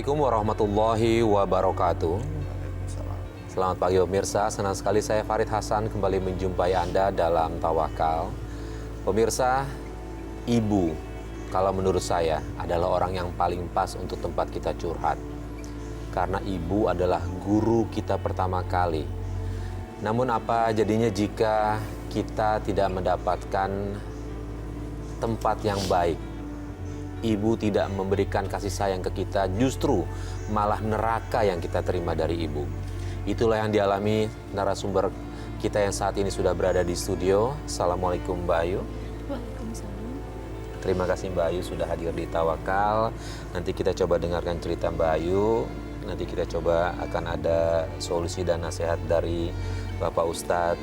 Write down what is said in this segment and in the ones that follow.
Assalamualaikum warahmatullahi wabarakatuh. Selamat pagi pemirsa, senang sekali saya Farid Hasan kembali menjumpai Anda dalam Tawakal. Pemirsa, ibu kalau menurut saya adalah orang yang paling pas untuk tempat kita curhat. Karena ibu adalah guru kita pertama kali. Namun apa jadinya jika kita tidak mendapatkan tempat yang baik? Ibu tidak memberikan kasih sayang ke kita, justru malah neraka yang kita terima dari ibu. Itulah yang dialami narasumber kita yang saat ini sudah berada di studio. Assalamualaikum Mbak Ayu. Waalaikumsalam. Terima kasih Mbak Ayu sudah hadir di Tawakal. Nanti kita coba dengarkan cerita Mbak Ayu. Nanti kita coba akan ada solusi dan nasihat dari Bapak Ustadz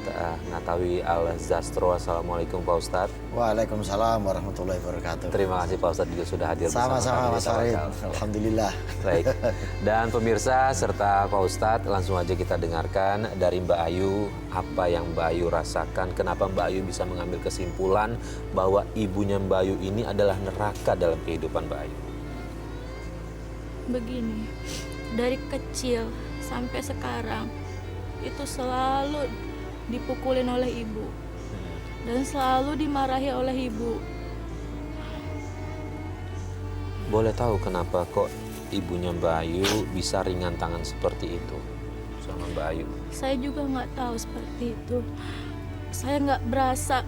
Natawi Al-Zastro. Assalamualaikum Pak Ustadz. Waalaikumsalam warahmatullahi wabarakatuh. Terima kasih Pak Ustadz juga sudah hadir bersama Sama-sama kami di Mas Farid. Tawakal. Alhamdulillah. Baik. Dan pemirsa serta Pak Ustadz, langsung aja kita dengarkan dari Mbak Ayu apa yang Mbak Ayu rasakan, kenapa Mbak Ayu bisa mengambil kesimpulan bahwa ibunya Mbak Ayu ini adalah neraka dalam kehidupan Mbak Ayu. Begini, dari kecil sampai sekarang itu selalu dipukulin oleh ibu dan selalu dimarahi oleh ibu. Boleh tahu kenapa kok ibunya Mbak Ayu bisa ringan tangan seperti itu sama Mbak Ayu? Saya juga nggak tahu seperti itu. Saya nggak berasa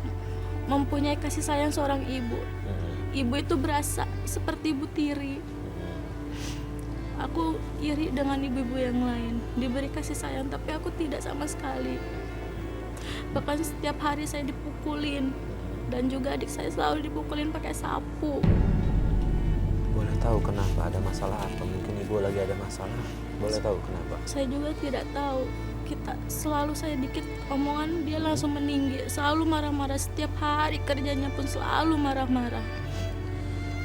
mempunyai kasih sayang seorang ibu. Ibu itu berasa seperti ibu tiri. Aku iri dengan ibu-ibu yang lain, diberi kasih sayang, tapi aku tidak sama sekali. Bahkan setiap hari saya dipukulin, dan juga adik saya selalu dipukulin pakai sapu. Boleh tahu kenapa, ada masalah apa? Mungkin ibu lagi ada masalah. Boleh tahu kenapa? Saya juga tidak tahu. Selalu saya dikit omongan dia langsung meninggi, selalu marah-marah, setiap hari kerjanya pun selalu marah-marah.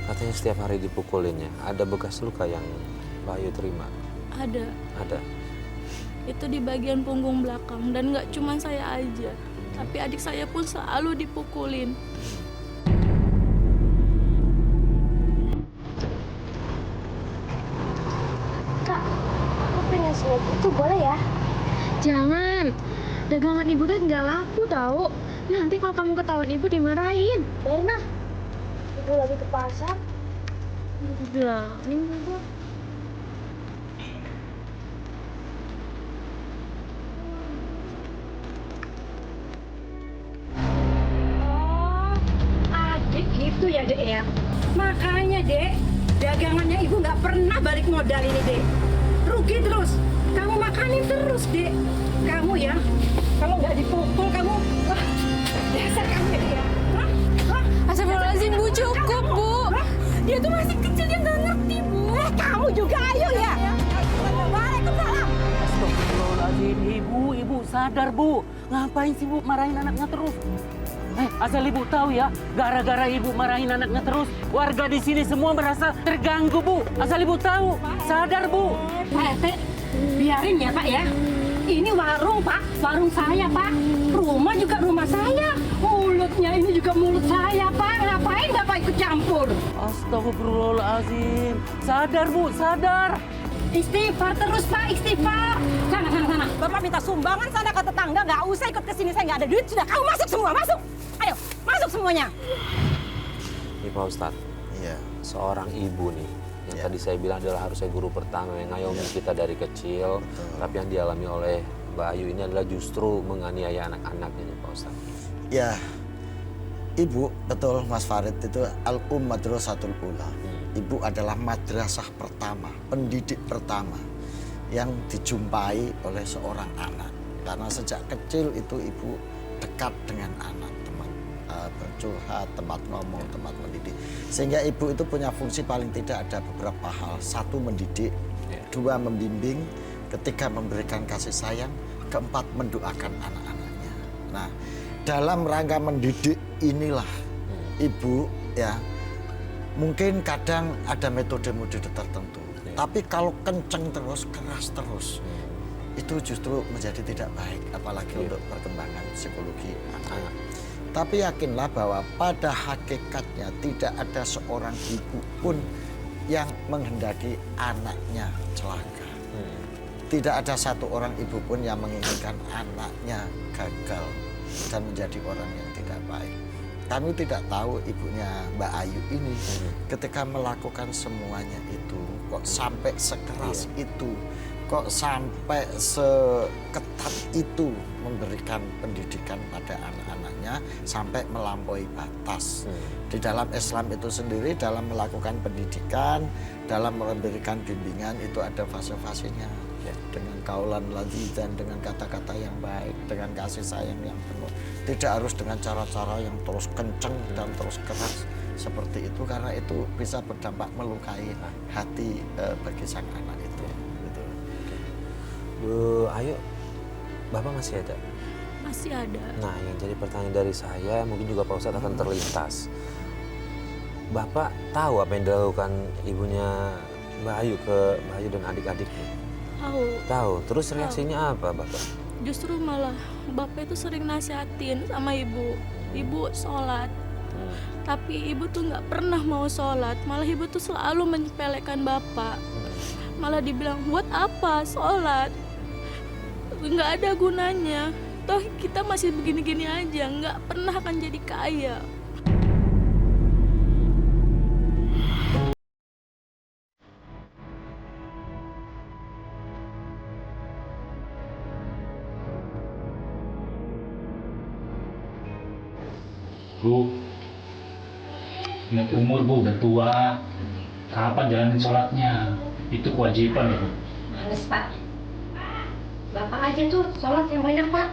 Katanya setiap hari dipukulinnya. Ada bekas luka yang Mbak Ayu terima? Ada. Ada. Itu di bagian punggung belakang, dan nggak cuma saya aja, tapi adik saya pun selalu dipukulin. Kak, aku pengen snack itu boleh ya? Jangan, dagangan ibu kan nggak laku tahu. Nanti kalau kamu ketahuan ibu dimarahin. Berna, ibu lagi ke pasar. Bilangin ibu. Adik gitu ya dek ya. Makanya dek, dagangannya ibu nggak pernah balik modal ini dek. Rugi terus. Kamu makanin terus dek. Kamu ya, kalau nggak dipukul kamu, wah, dasar kamu ya dek ya. Astagfirullahaladzim, Bu, cukup, Bu. Dia tuh masih kecil, dia nggak ngerti bu. Kamu juga ayo ya. Waalaikumsalam. Astagfirullahaladzim, ibu sadar bu. Ngapain sih bu marahin anaknya terus? Asal ibu tahu ya, gara-gara ibu marahin anaknya terus, warga di sini semua merasa terganggu bu. Asal ibu tahu, sadar bu. Pak RT, biarin ya Pak ya. Ini warung Pak, warung saya Pak. Rumah juga rumah saya. Mulutnya ini juga mulut saya Pak. Ngapain Bapak ikut campur? Astagfirullahaladzim. Sadar bu, sadar. Istighfar terus Pak, istighfar. Sana. Bapak minta sumbangan sana ke tetangga, nggak usah ikut ke sini, saya nggak ada duit. Sudah, kamu masuk semua, masuk. Ayo, masuk semuanya. Ini Pak Ustadz, Iya. seorang ibu nih, yang tadi saya bilang adalah harusnya guru pertama yang ngayomi kita dari kecil, tapi yang dialami oleh Mbak Ayu ini adalah justru menganiaya anak-anaknya nih Pak Ustadz. Ya, ibu betul Mas Farid itu Madrasatul Ula. Ibu adalah madrasah pertama, pendidik pertama yang dijumpai oleh seorang anak. Karena sejak kecil itu ibu dekat dengan anak, teman bercurhat, tempat ngomong, tempat mendidik. Sehingga ibu itu punya fungsi paling tidak ada beberapa hal. Satu, mendidik. Dua, membimbing. Ketiga, memberikan kasih sayang. Keempat, mendoakan anak-anaknya. Nah, dalam rangka mendidik inilah ibu ya, mungkin kadang ada metode-metode tertentu. Tapi kalau kenceng terus, keras terus, itu justru menjadi tidak baik, apalagi untuk perkembangan psikologi anak. Tapi yakinlah bahwa pada hakikatnya tidak ada seorang ibu pun yang menghendaki anaknya celaka. Tidak ada satu orang ibu pun yang menginginkan anaknya gagal dan menjadi orang yang tidak baik. Kami tidak tahu ibunya Mbak Ayu ini ketika melakukan semuanya itu kok sampai sekeras itu, kok sampai seketat itu memberikan pendidikan pada anak-anaknya sampai melampaui batas. Di dalam Islam itu sendiri dalam melakukan pendidikan, dalam memberikan bimbingan itu ada fase-fasenya. Dengan kaulan ladzizan, dengan kata-kata yang baik, dengan kasih sayang yang penuh. Tidak harus dengan cara-cara yang terus kenceng dan terus keras seperti itu, karena itu bisa berdampak melukai hati bagi sang anak itu. Gitu. Bu Ayu, Bapak masih ada? Masih ada. Nah, yang jadi pertanyaan dari saya, mungkin juga Pak Ustadz akan terlintas. Bapak tahu apa yang dilakukan ibunya Mbak Ayu ke Mbak Ayu dan adik-adiknya? Tahu. Terus reaksinya apa, Bapak? Justru malah Bapak itu sering nasihatin sama ibu. Ibu sholat. Tapi ibu tuh nggak pernah mau sholat. Malah ibu tuh selalu menyepelekan Bapak. Malah dibilang, buat apa sholat? Nggak ada gunanya. Toh kita masih begini-gini aja. Nggak pernah akan jadi kaya. Bu, ingat umur Bu, udah tua. Kapan jalanin sholatnya? Itu kewajiban ya Bu. Males Pak. Bapak aja tuh sholat yang banyak Pak.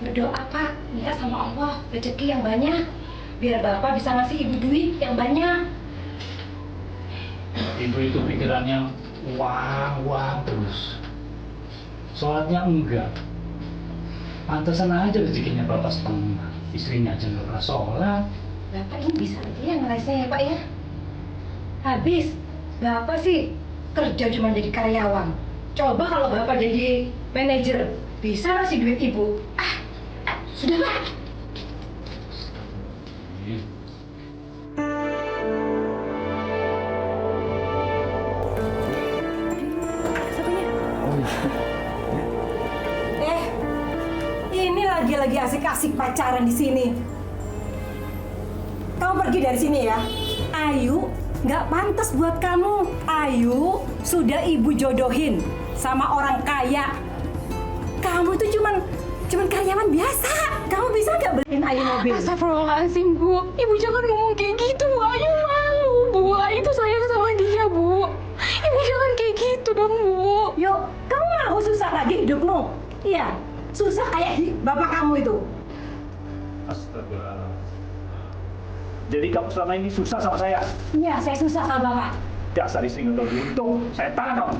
Berdoa Pak, minta sama Allah rezeki yang banyak. Biar Bapak bisa ngasih ibu duit yang banyak. Ibu itu pikirannya uang terus. Sholatnya enggak. Pantesan aja rezekinya Bapak setengah. Istrinya aja nggak pernah sholat. Bapak ini bisa aja yang ngerasa ya Pak ya. Habis, Bapak sih kerja cuma jadi karyawan. Coba kalau Bapak jadi manajer, bisa ngasih duit ibu. Sudah Pak. Ini lagi asik-asik pacaran di sini. Kamu pergi dari sini ya. Ayu nggak pantas buat kamu. Ayu sudah ibu jodohin sama orang kaya. Kamu tuh cuman karyawan biasa. Kamu bisa nggak beliin Ayu mobil? Astagfirullahaladzim, Bu. Ibu jangan ngomong kayak gitu. Ayu malu, Bu. Ayu tuh sayang sama dia, Bu. Ibu jangan kayak gitu dong, Bu. Yuk, kamu mau susah lagi hidupmu? Iya, susah kayak bapak kamu itu. Astaga. Jadi kamu selama ini susah sama saya? Iya, saya susah sama bapak. Dasar istri nggak tahu diuntung, saya tanam.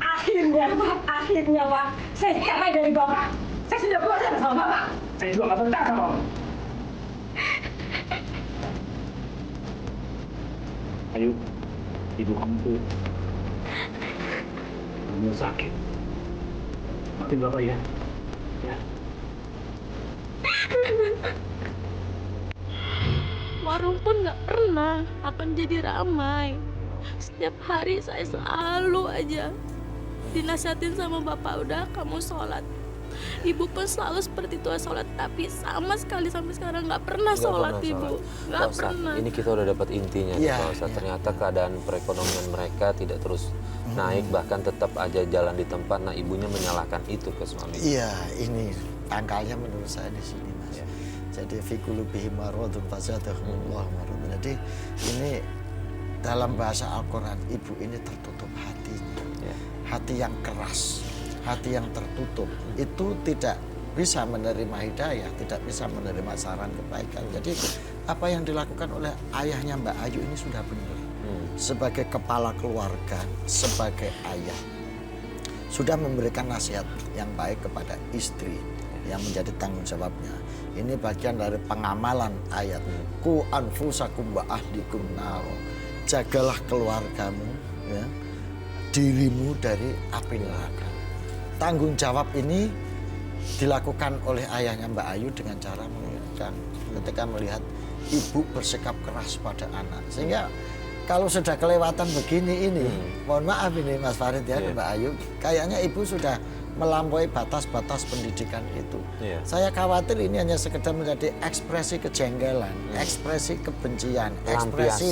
Akhirnya Pak, saya cerai dari bapak. Saya sudah bosan sama bapak. Saya juga nggak betah kamu. Ayo, ibu kamu tuh kamu sakit. Maafin bapak ya. Ya. Warung pun nggak pernah akan jadi ramai. Setiap hari saya selalu aja dinasihatin sama bapak, udah kamu sholat. Ibu pun selalu seperti itu sholat, tapi sama sekali sampai sekarang nggak pernah sholat ibu, nggak pernah. Ini kita udah dapat intinya nih, Pak Ustadz. Ternyata keadaan perekonomian mereka tidak terus naik, bahkan tetap aja jalan di tempat. Nah, ibunya menyalahkan itu ke suami. Iya, ini pangkalnya menurut saya di sini, Mas. Jadi fi qulubihim maradun fazadahumullahu maradan. Jadi ini dalam bahasa Al-Quran, ibu ini tertutup hatinya. Hati yang keras, hati yang tertutup, itu tidak bisa menerima hidayah, tidak bisa menerima saran kebaikan. Jadi apa yang dilakukan oleh ayahnya Mbak Ayu ini sudah benar. Sebagai kepala keluarga, sebagai ayah, sudah memberikan nasihat yang baik kepada istri yang menjadi tanggung jawabnya. Ini bagian dari pengamalan ayat ku anfusakum wa ahlikum naro. Jagalah keluargamu, ya, dirimu dari api neraka. Tanggung jawab ini dilakukan oleh ayahnya Mbak Ayu dengan cara mengingatkan ketika melihat ibu bersikap keras pada anak. Sehingga kalau sudah kelewatan begini ini, mohon maaf ini Mas Farid ya, Mbak Ayu, kayaknya ibu sudah melampaui batas-batas pendidikan itu. Saya khawatir ini hanya sekedar menjadi ekspresi kejengkelan, ekspresi kebencian, ekspresi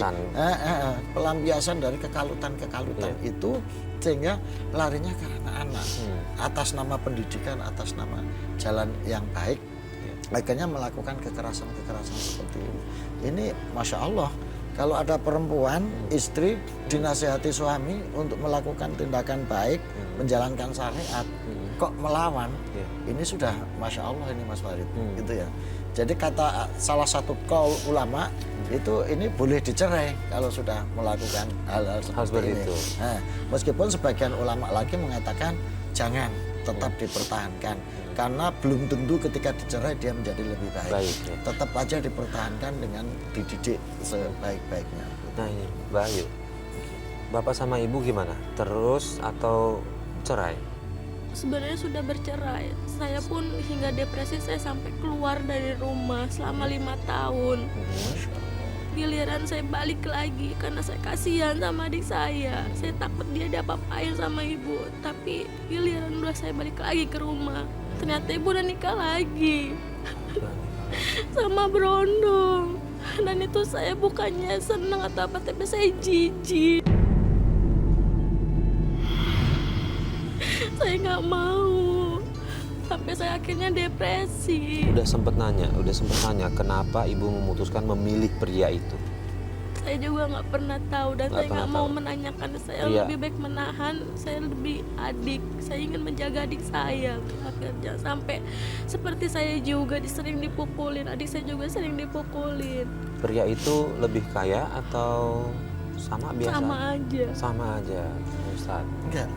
pelampiasan dari kekalutan-kekalutan itu, sehingga larinya ke anak-anak atas nama pendidikan, atas nama jalan yang baik, akhirnya melakukan kekerasan-kekerasan seperti ini. Ini Masya Allah, kalau ada perempuan, istri dinasihati suami untuk melakukan tindakan baik, menjalankan syariat, kok melawan, ini sudah Masya Allah ini Mas Farid, gitu ya. Jadi kata salah satu kaul ulama, itu ini boleh dicerai kalau sudah melakukan hal-hal seperti ini. itu. Nah, meskipun sebagian ulama lagi mengatakan jangan, tetap dipertahankan. Karena belum tentu ketika dicerai dia menjadi lebih baik. Tetap aja dipertahankan dengan dididik sebaik-baiknya. Nah ini Mbak Ayu, Bapak sama Ibu gimana? Terus atau cerai? Sebenarnya sudah bercerai. Saya pun hingga depresi, saya sampai keluar dari rumah selama 5 tahun. Giliran saya balik lagi karena saya kasihan sama adik saya. Saya takut dia diapa-apain sama ibu. Tapi giliran udah saya balik lagi ke rumah, ternyata ibu udah nikah lagi sama berondong. Dan itu saya bukannya senang atau apa, tapi saya jijik. Saya nggak mau, sampai saya akhirnya depresi. Udah sempet nanya kenapa Ibu memutuskan memilih pria itu? Saya juga nggak pernah tahu dan saya nggak mau menanyakan. Saya lebih baik menahan. Saya lebih adik. Saya ingin menjaga adik saya. Akhirnya sampai seperti saya juga sering dipukulin. Adik saya juga sering dipukulin. Pria itu lebih kaya atau sama biasa? Sama aja. Sama aja, Ustaz. Enggak,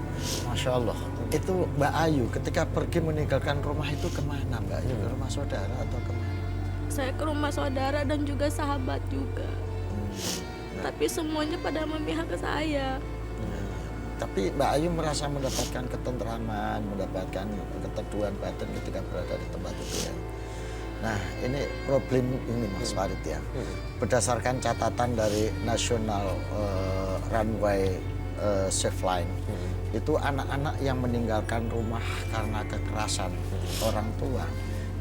Masya Allah. Itu Mbak Ayu ketika pergi meninggalkan rumah itu kemana Mbak Ayu? Ke rumah saudara atau kemana? Saya ke rumah saudara dan juga sahabat juga. Tapi semuanya pada memihak ke saya. Tapi Mbak Ayu merasa mendapatkan ketentraman, mendapatkan keteduhan batin ketika berada di tempat itu ya. Nah ini problem ini Mas Farid ya. Berdasarkan catatan dari National Runway Safe Line, itu anak-anak yang meninggalkan rumah karena kekerasan orang tua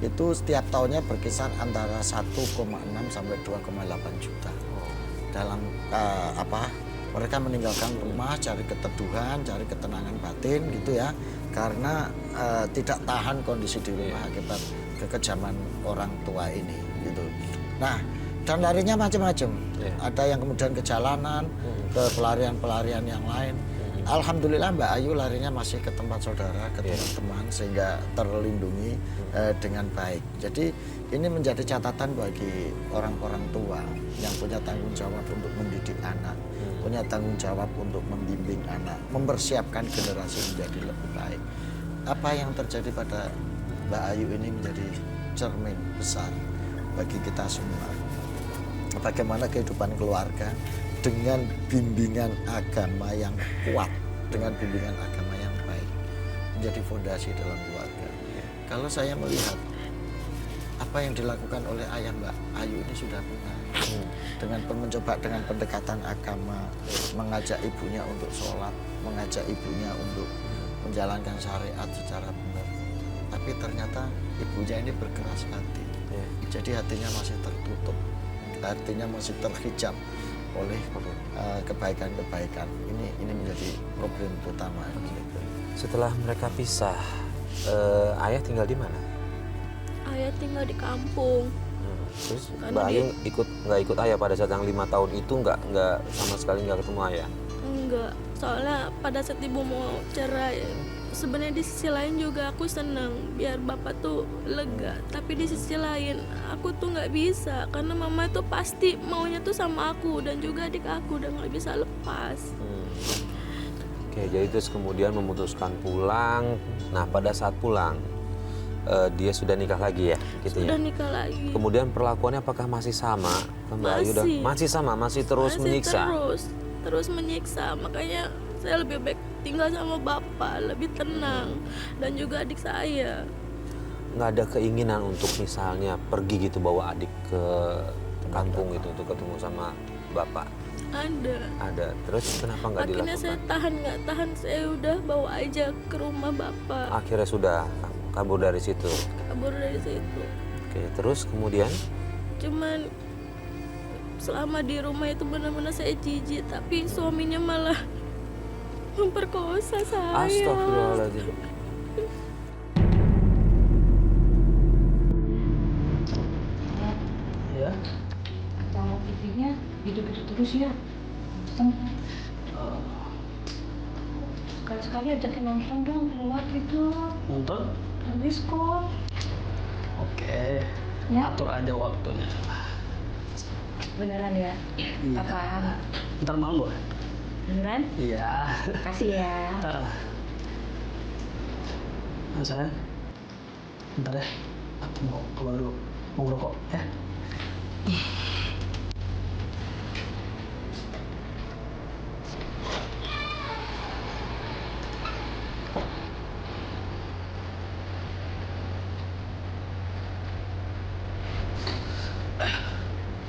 itu setiap tahunnya berkisar antara 1,6 sampai 2,8 juta. Dalam mereka meninggalkan rumah, cari keteduhan, cari ketenangan batin gitu ya, karena tidak tahan kondisi di rumah akibat kekejaman orang tua ini gitu. Nah, dan larinya macam-macam. Ada yang kemudian ke jalanan, ke pelarian-pelarian yang lain. Alhamdulillah Mbak Ayu larinya masih ke tempat saudara, ke teman-teman sehingga terlindungi dengan baik. Jadi ini menjadi catatan bagi orang-orang tua yang punya tanggung jawab untuk mendidik anak, punya tanggung jawab untuk membimbing anak, mempersiapkan generasi menjadi lebih baik. Apa yang terjadi pada Mbak Ayu ini menjadi cermin besar bagi kita semua. Bagaimana kehidupan keluarga dengan bimbingan agama yang kuat, dengan bimbingan agama yang baik, menjadi fondasi dalam keluarga. Kalau saya melihat apa yang dilakukan oleh ayah Mbak Ayu ini sudah benar. Dengan mencoba dengan pendekatan agama, mengajak ibunya untuk sholat, mengajak ibunya untuk menjalankan syariat secara benar. Tapi ternyata ibunya ini berkeras hati. Jadi hatinya masih tertutup, hatinya masih terhijab oleh kebaikan-kebaikan. Ini menjadi problem utama. Setelah mereka pisah, ayah tinggal di mana? Ayah tinggal di kampung. Terus Karena Mbak Ayu nggak ikut ayah pada saat yang 5 tahun itu, nggak sama sekali nggak ketemu ayah? Enggak, soalnya pada saat ibu mau cerai, sebenarnya di sisi lain juga aku senang biar bapak tuh lega. Tapi di sisi lain aku tuh nggak bisa karena mama tuh pasti maunya tuh sama aku dan juga adik aku udah nggak bisa lepas. Oke, jadi terus kemudian memutuskan pulang. Nah pada saat pulang dia sudah nikah lagi ya, gitu Sudah ya. nikah lagi. Kemudian perlakuannya apakah masih sama ke Mbak Ayu? Masih sama, masih terus menyiksa. Terus menyiksa. Makanya saya lebih baik tinggal sama bapak, lebih tenang, dan juga adik saya. Nggak ada keinginan untuk misalnya pergi gitu bawa adik ke kampung gitu untuk ketemu sama bapak? Ada. Ada. Terus kenapa nggak Akhirnya saya dilakukan? nggak tahan, saya udah bawa aja ke rumah bapak. Akhirnya sudah kabur dari situ. Kabur dari situ. Oke, terus kemudian? Cuman selama di rumah itu benar-benar saya jijik, tapi suaminya malah memperkosa saya. Astagfirullahaladzim. Ya. Kalau TV-nya gitu-gitu terus ya. Sekali-sekali ajakin nonton dong, keluar gitu. Nonton? Diskon. Oke. Ya. Atur aja waktunya. Beneran ya? Iya. Apaan? Ntar malam boleh? Beneran? Iya. Makasih ya. Nah, sayang. Bentar ya. Aku mau keluar dulu. Mau ngerokok ya.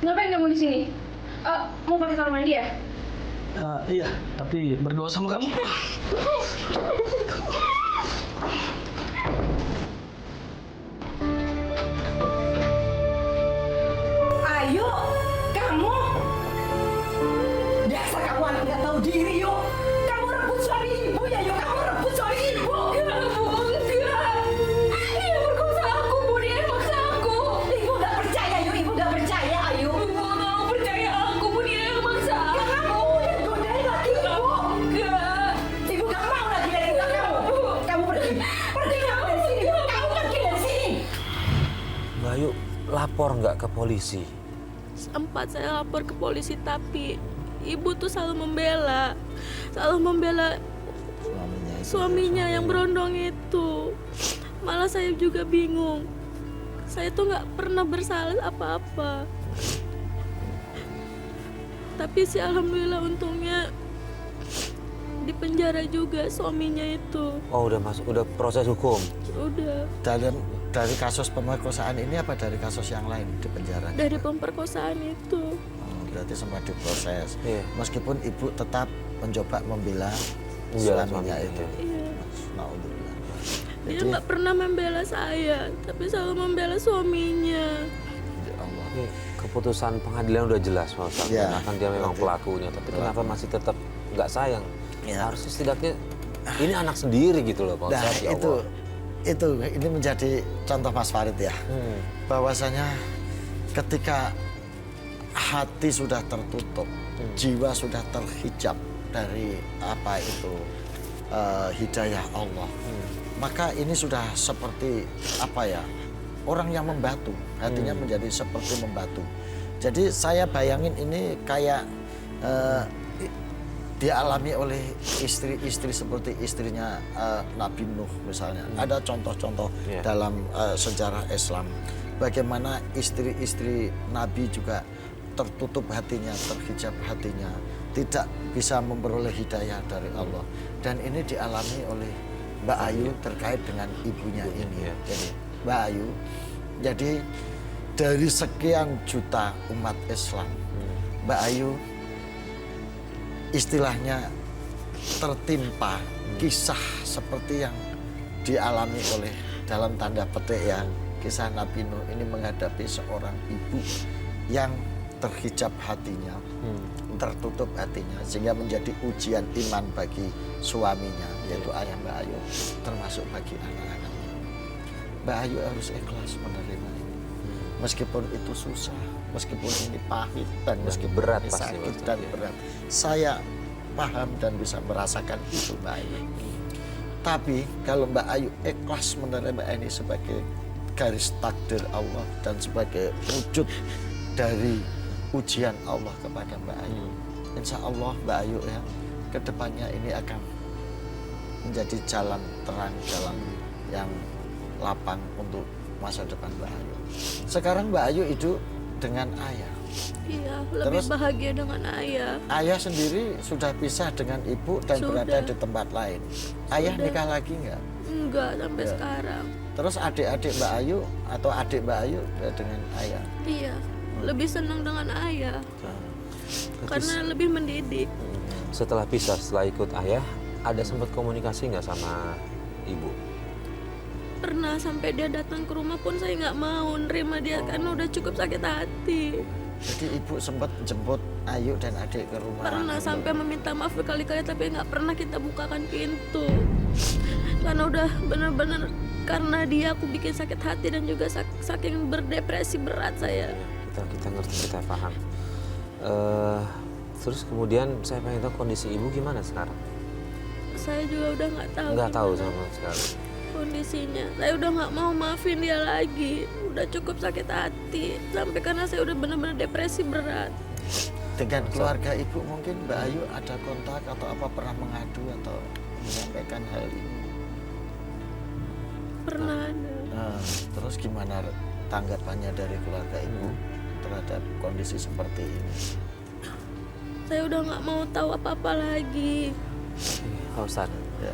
Ngapain kamu di sini? Mau pakai kamar mandi ya? Iya, tapi berdua sama kamu. Ayo, kamu. Dasar kamu anak nggak tahu diri, yuk. Kamu rebut suami ibu ya, yuk. Kamu rebut suami ibu. Enggak, Bu, enggak. Dia perkosa aku, Bu. Dia maksa aku. Ibu nggak percaya, yuk. Ibu nggak percaya, ayo. Bu, kamu percaya aku, Bu. Dia yang maksa Ya, aku. kamu yang godain laki ibu. Enggak. Ibu nggak mau lagi dari kamu. Kamu pergi. Pergi kamu dari sini. Kamu pergi dari sini. Mbak Ayu lapor nggak ke polisi? Sempat saya lapor ke polisi, tapi ibu tuh selalu membela suaminya yang berondong itu. Malah saya juga bingung. Saya tuh nggak pernah bersalah apa-apa. Tapi sih alhamdulillah untungnya di penjara juga suaminya itu. Oh, udah proses hukum. Udah Dari kasus pemerkosaan ini apa dari kasus yang lain di penjara? dari pemerkosaan itu. Oh, berarti sempat diproses. Iya. Meskipun ibu tetap mencoba membela Membela suaminya suaminya, itu. Iya. Naudzubillah. Dia Jadi, nggak pernah membela saya, tapi selalu membela suaminya. ya Allah. Ini keputusan pengadilan udah jelas, Pak Ustadz. Iya. Kan dia memang Berarti- pelakunya, tapi kenapa masih tetap nggak sayang? Iya. Harusnya setidaknya ini anak sendiri gitu loh, Pak Nah, Ustadz. Ya Allah. ini menjadi contoh Mas Farid ya. Bahwasanya ketika hati sudah tertutup, jiwa sudah terhijab dari apa itu hidayah Allah, maka ini sudah seperti apa ya, orang yang membatu, hatinya menjadi seperti membatu. Jadi saya bayangin ini kayak dialami oleh istri-istri seperti istrinya Nabi Nuh misalnya. Ada contoh-contoh Iya. dalam sejarah Islam. Bagaimana istri-istri Nabi juga tertutup hatinya, terhijab hatinya, tidak bisa memperoleh hidayah dari Allah. Dan ini dialami oleh Mbak Ayu terkait dengan ibunya ini. Iya. Jadi Mbak Ayu, jadi dari sekian juta umat Islam, Mbak Ayu istilahnya tertimpa kisah seperti yang dialami oleh dalam tanda petik ya, kisah Nabi Nuh ini menghadapi seorang ibu yang terhijab hatinya, tertutup hatinya, sehingga menjadi ujian iman bagi suaminya, yaitu ayah Mbak Ayu, termasuk bagi anak-anaknya. Mbak Ayu harus ikhlas menerima ini, meskipun itu susah, meskipun ini pahit dan meskipun berat ini pasti, sakit Pak. dan berat. Saya paham dan bisa merasakan itu Mbak Ayu. Tapi kalau Mbak Ayu ikhlas menerima ini sebagai garis takdir Allah dan sebagai wujud dari ujian Allah kepada Mbak Ayu, insya Allah Mbak Ayu ya, kedepannya ini akan menjadi jalan terang, jalan yang lapang untuk masa depan Mbak Ayu. Sekarang Mbak Ayu hidup dengan ayah. Iya, lebih Terus? bahagia dengan ayah. Ayah sendiri sudah pisah dengan ibu dan Sudah. berada di tempat lain. Ayah Sudah. nikah lagi nggak? Enggak sampai Ya. sekarang. Terus adik-adik Mbak Ayu atau adik Mbak Ayu dengan ayah? Iya, lebih senang dengan ayah. karena lebih mendidik. Setelah pisah, setelah ikut ayah, ada sempat komunikasi nggak sama ibu? Pernah sampai dia datang ke rumah pun saya nggak mau nerima dia karena udah cukup sakit hati. Jadi ibu sempat jemput Ayu dan adik ke rumah. Pernah sampai meminta maaf berkali-kali tapi nggak pernah kita bukakan pintu. Karena udah benar-benar karena dia aku bikin sakit hati dan juga saking berdepresi berat saya. Kita ngerti, kita paham. Terus kemudian saya pengen tahu kondisi ibu gimana sekarang? Saya juga udah nggak tahu. Nggak tahu gimana sama sekali. kondisinya. Saya udah nggak mau maafin dia lagi. Udah cukup sakit hati sampai karena saya udah benar-benar depresi berat. Dengan keluarga ibu mungkin Mbak Ayu ada kontak atau apa, pernah mengadu atau menyampaikan hal ini? Pernah ada. Nah, terus gimana tanggapannya dari keluarga ibu terhadap kondisi seperti ini? Saya udah nggak mau tahu apa-apa lagi. Pak Ustadz, Ya.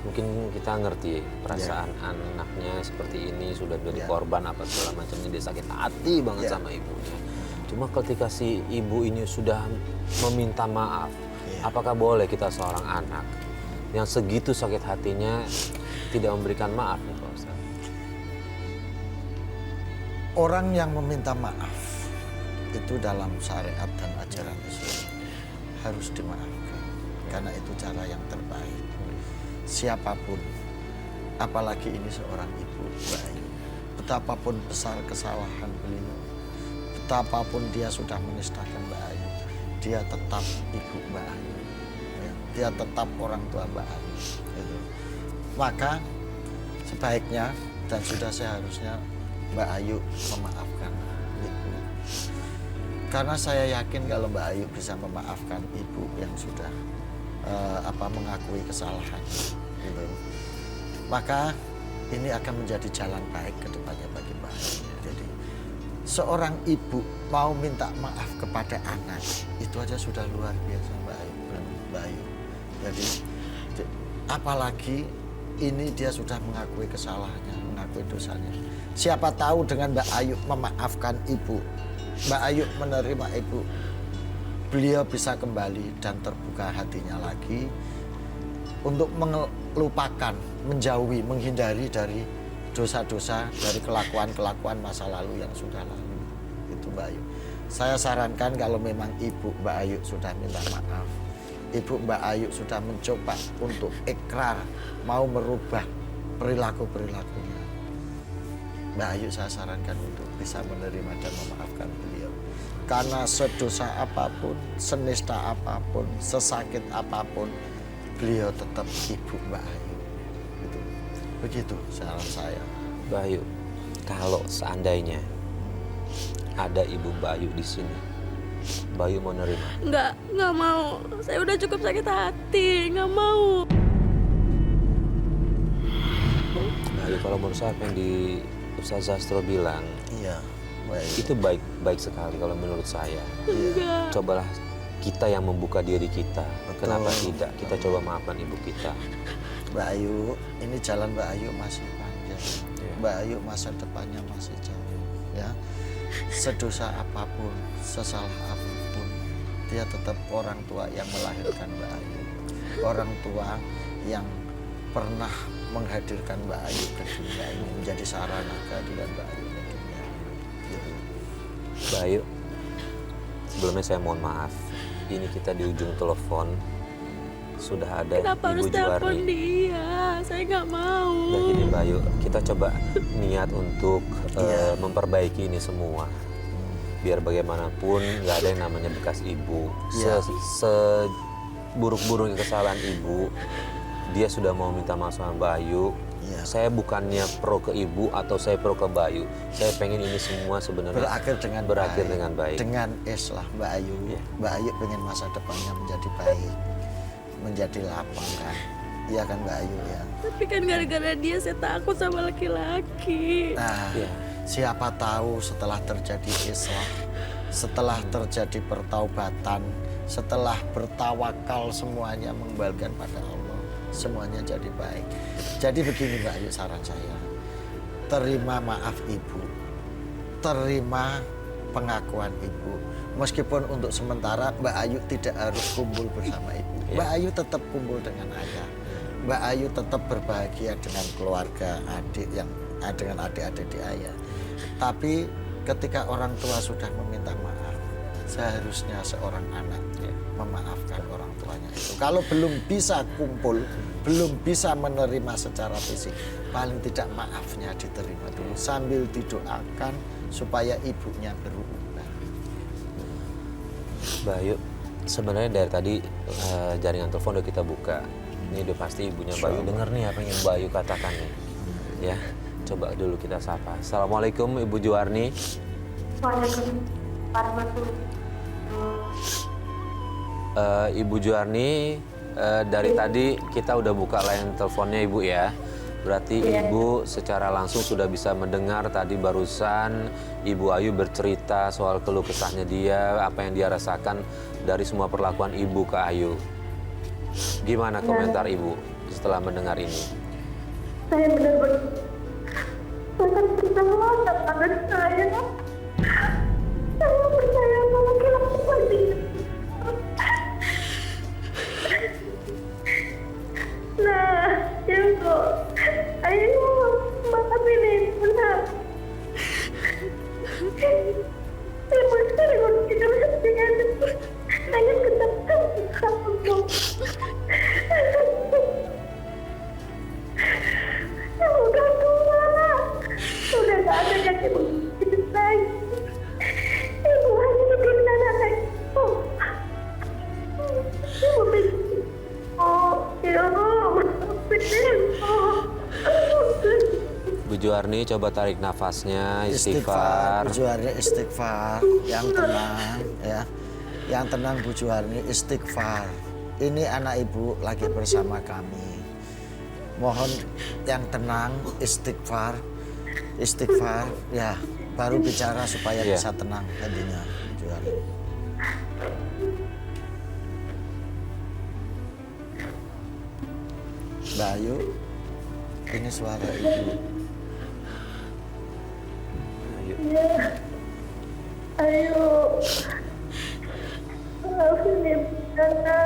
mungkin kita ngerti perasaan anaknya seperti ini, sudah jadi Ya. korban apa segala macamnya, dia sakit hati banget Ya. sama ibunya. Cuma ketika si ibu ini sudah meminta maaf, Ya. apakah boleh kita seorang anak yang segitu sakit hatinya tidak memberikan maaf nih Pak Ustadz? Orang yang meminta maaf itu dalam syariat dan ajaran Islam harus dimaafkan karena itu cara yang terbaik. Siapapun, apalagi ini seorang ibu Mbak Ayu, betapapun besar kesalahan beliau, betapapun dia sudah menistakan Mbak Ayu, dia tetap ibu Mbak Ayu, ya. Dia tetap orang tua Mbak Ayu. Gitu. Maka sebaiknya dan sudah seharusnya Mbak Ayu memaafkan ibu. Karena saya yakin kalau Mbak Ayu bisa memaafkan ibu yang sudah mengakui kesalahan, gitu. Maka ini akan menjadi jalan baik ke depannya bagi Mbak Ayu. Jadi seorang ibu mau minta maaf kepada anak itu aja sudah luar biasa Mbak Ayu. Jadi apalagi ini dia sudah mengakui kesalahannya, mengakui dosanya. Siapa tahu dengan Mbak Ayu memaafkan ibu, Mbak Ayu menerima ibu, beliau bisa kembali dan terbuka hatinya lagi untuk melupakan, menjauhi, menghindari dari dosa-dosa, dari kelakuan-kelakuan masa lalu yang sudah lalu. Itu Mbak Ayu. Saya sarankan kalau memang ibu Mbak Ayu sudah minta maaf, ibu Mbak Ayu sudah mencoba untuk ikrar mau merubah perilaku-perilakunya, Mbak Ayu saya sarankan untuk bisa menerima dan memaafkan beliau. Karena sedosa apapun, senista apapun, sesakit apapun, beliau tetap ibu Mbak Ayu. Gitu. Begitu saran saya. Mbak Ayu, kalau seandainya ada ibu Mbak Ayu di sini, Mbak Ayu mau nerima? Nggak mau. Saya udah cukup sakit hati, nggak mau. Mbak Ayu, kalau menurut saya apa yang di Ustaz Zastro bilang, Iya, Mbak Ayu. itu baik sekali kalau menurut saya. Enggak. Cobalah kita yang membuka diri kita. Betul. Kenapa tidak? Kita coba maafkan ibu kita. Mbak Ayu, ini jalan Mbak Ayu masih panjang. Iya. Mbak Ayu masa depannya masih jauh, ya. Sedosa apapun, sesalah apapun, dia tetap orang tua yang melahirkan Mbak Ayu. Orang tua yang pernah menghadirkan Mbak Ayu ke dunia ini, menjadi sarana kehadiran Mbak Ayu ke dunia ini. Gitu. Mbak Ayu, sebelumnya saya mohon maaf. Ini kita di ujung telepon sudah ada Kenapa harus Ibu telepon Juwarni. dia? Saya nggak mau. Nah gini Mbak Ayu, kita coba niat untuk Iya. memperbaiki ini semua. Biar bagaimanapun nggak ada yang namanya bekas ibu. Iya. Seburuk-buruknya kesalahan ibu, dia sudah mau minta maaf sama Mbak Ayu. Iya. Saya bukannya pro ke ibu atau saya pro ke Mbak Ayu. Saya pengen ini semua sebenarnya Berakhir dengan baik. Dengan islah Mbak Ayu. Iya. Mbak Ayu pengen masa depannya menjadi baik, menjadi lapang kan. Iya kan Mbak Ayu ya. Tapi kan gara-gara dia saya takut sama laki-laki. Nah, Iya. siapa tahu setelah terjadi islah, setelah terjadi pertaubatan, setelah bertawakal semuanya mengembalikan pada Allah, semuanya jadi baik. Jadi begini Mbak Ayu, saran saya, terima maaf ibu, terima pengakuan ibu, Meskipun untuk sementara Mbak Ayu tidak harus kumpul bersama ibu. Mbak Ayu tetap kumpul dengan ayah. Mbak Ayu tetap berbahagia dengan keluarga adik dengan adik-adik di ayah. Tapi ketika orang tua sudah meminta maaf, seharusnya seorang anak memaafkan orang tuanya itu. Kalau belum bisa kumpul, belum bisa menerima secara fisik, paling tidak maafnya diterima dulu sambil didoakan supaya ibunya berubah. Mbak Ayu, sebenarnya dari tadi jaringan telepon udah kita buka. Ini udah pasti ibunya Mbak Ayu dengar nih apa yang Mbak Ayu katakan nih. Ya, coba dulu kita sapa. Assalamualaikum Ibu Juwarni. Waalaikumsalam warahmatullahi. Ibu Juwarni, dari tadi kita udah buka line teleponnya Ibu ya. Berarti Ibu secara langsung sudah bisa mendengar tadi barusan Ibu Ayu bercerita soal keluh kesahnya dia, apa yang dia rasakan dari semua perlakuan Ibu ke Ayu. Gimana komentar Ibu setelah mendengar ini? Saya benar-benar sangat bersalah atas saya. Saya percaya sama kelakuan dia. Nah, ya kok. Ayo, maafin ibu nak. Ibu sering hidup dengan saya ketemu kamu. Ibu udah tua, udah gak ada yang ibu hidup lagi. Ibu hanya bikin anak ibu. Ibu bikin, ya Bu Juwarni coba tarik nafasnya, Istighfar, istighfar. Bu Juwarni istighfar, yang tenang ya. Yang tenang Bu Juwarni istighfar. Ini anak ibu lagi bersama kami. Mohon yang tenang, istighfar. Istighfar ya, baru bicara supaya bisa tenang hatinya Bu Juwarni. Mbak Ayu, ini suara ibu. Ayo, maafin ibu karena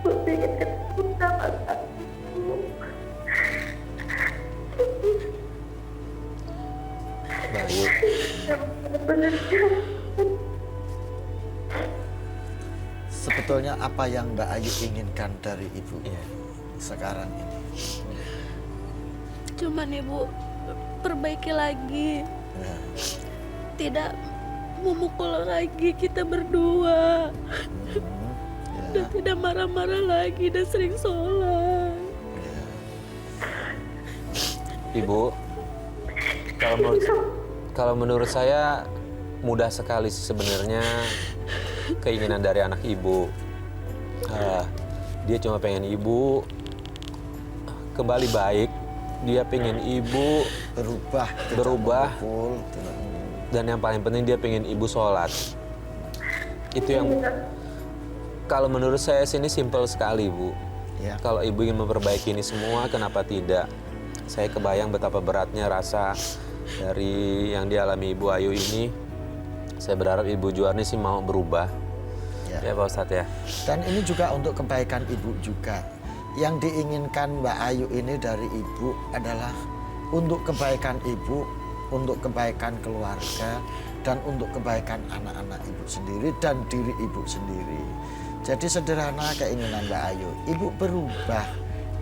aku ingin ketemu sama kamu. Mbak Ayu, Benar-benar Sebetulnya apa yang Mbak Ayu inginkan dari ibu sekarang ini? Cuman Ibu perbaiki lagi. Ya. Tidak memukul lagi kita berdua. Dan Ya. tidak marah-marah lagi dan sering sholat. Ibu, kalau menurut saya mudah sekali sih sebenarnya keinginan dari anak ibu. Dia cuma pengen ibu kembali baik. Dia pengen ibu Berubah, tidak Berubah. memukul, tidak dan yang paling penting dia pengen ibu sholat. Itu yang kalau menurut saya sini simpel sekali Bu. Ya. Kalau ibu ingin memperbaiki ini semua, kenapa tidak? Saya kebayang betapa beratnya rasa dari yang dialami Ibu Ayu ini. Saya berharap Ibu Juwarni sih mau berubah. Ya. Ya Pak Ustadz ya. Dan ini juga untuk kebaikan ibu juga. Yang diinginkan Mbak Ayu ini dari ibu adalah untuk kebaikan ibu, untuk kebaikan keluarga, dan untuk kebaikan anak-anak ibu sendiri dan diri ibu sendiri. Jadi sederhana keinginan Mbak Ayu. Ibu berubah,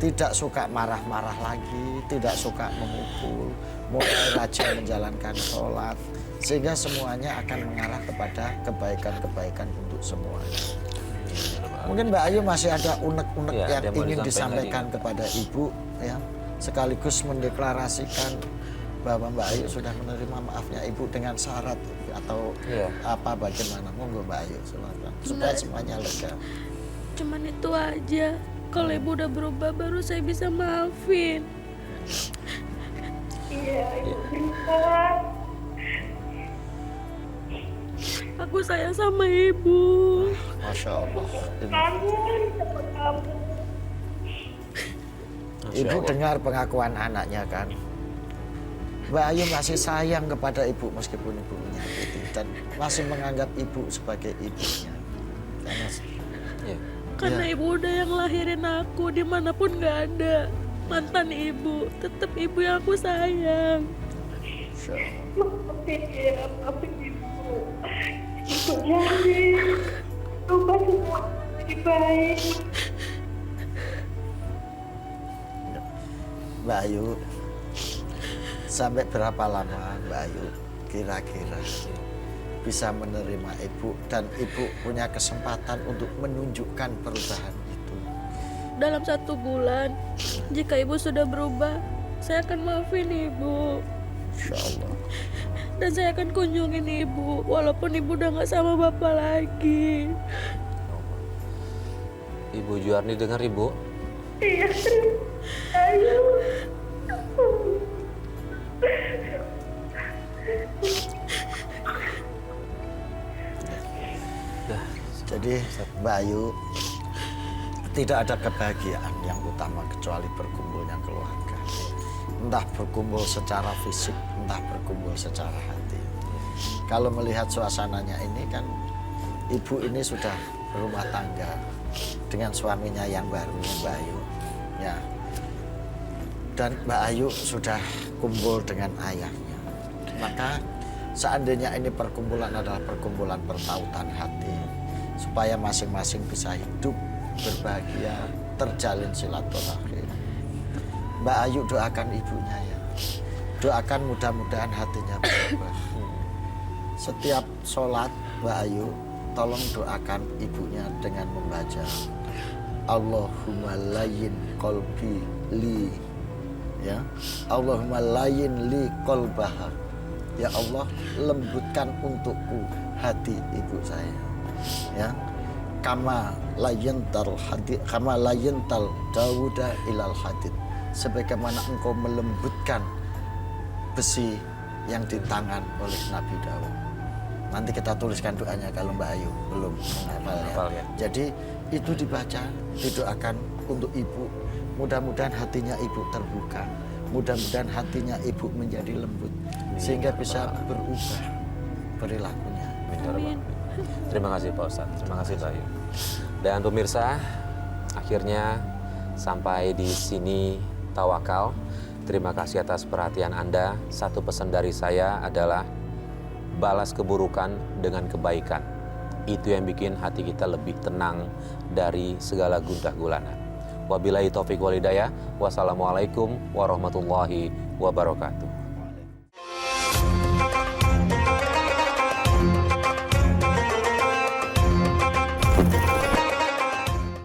tidak suka marah-marah lagi, tidak suka memukul, mulai rajin menjalankan sholat, sehingga semuanya akan mengarah kepada kebaikan-kebaikan untuk semuanya. Mungkin Mbak Ayu masih ada unek-unek Ya, yang dia mau ingin disampaikan disampaikan kepada ibu, ya, sekaligus mendeklarasikan bahwa Mbak Ayu sudah menerima maafnya ibu dengan syarat atau apa bagaimana. Monggo Mbak Ayu silakan supaya semuanya lega. Cuman itu aja. Kalau Ibu udah berubah baru saya bisa maafin. Iya, ibu bisa. Aku sayang sama Ibu. Masya Allah. Kamu sama kamu. Ibu dengar pengakuan anaknya kan. Mbak Ayu masih sayang kepada ibu meskipun ibu menyakiti dan masih menganggap ibu sebagai ibunya. Karena Iya. Karena Iya. ibu udah yang lahirin aku, dimanapun nggak ada mantan ibu, tetap ibu yang aku sayang. Insya Allah. Maafin ya, maafin ibu. Ibu janji, ubah semua jadi baik. Mbak Ayu, sampai berapa lama Mbak Ayu kira-kira bisa menerima ibu dan ibu punya kesempatan untuk menunjukkan perubahan itu? Dalam 1 bulan, jika ibu sudah berubah, saya akan maafin ibu. Insya Allah. Dan saya akan kunjungin ibu, walaupun ibu udah nggak sama bapak lagi. Ibu Juarni dengar Ibu? Iya, ayo. Jadi Mbak Ayu, tidak ada kebahagiaan yang utama kecuali berkumpulnya keluarga. Entah berkumpul secara fisik, entah berkumpul secara hati. Kalau melihat suasananya ini kan, ibu ini sudah berumah tangga dengan suaminya yang baru, Mbak Ayu. Ya. Dan Mbak Ayu sudah kumpul dengan ayahnya. Maka seandainya ini perkumpulan adalah perkumpulan pertautan hati, supaya masing-masing bisa hidup berbahagia, terjalin silaturahim. Mbak Ayu doakan ibunya ya. Doakan mudah-mudahan hatinya berubah. Setiap sholat Mbak Ayu, tolong doakan ibunya dengan membaca Allahumma layyin qalbi li, ya, Allahumma layyin li qalbaha. Ya Allah, lembutkan untukku hati ibu saya. Ya, kama layyantal hadid, kama layyantal Dawuda ilal hadid, sebagaimana engkau melembutkan besi yang di tangan oleh Nabi Daud. Nanti kita tuliskan doanya kalau Mbak Ayu belum menghafalnya. Hafal ya. Jadi itu dibaca, didoakan untuk ibu. Mudah-mudahan hatinya ibu terbuka. Mudah-mudahan hatinya ibu menjadi lembut sehingga bisa berubah perilakunya. Amin. Terima kasih Pak Ustadz, terima kasih Pak Ayu. Dan pemirsa, akhirnya sampai di sini Tawakal. Terima kasih atas perhatian Anda. Satu pesan dari saya adalah balas keburukan dengan kebaikan. Itu yang bikin hati kita lebih tenang dari segala gundah gulana. Wabillahi taufiq wal hidayah. Wassalamualaikum warahmatullahi wabarakatuh.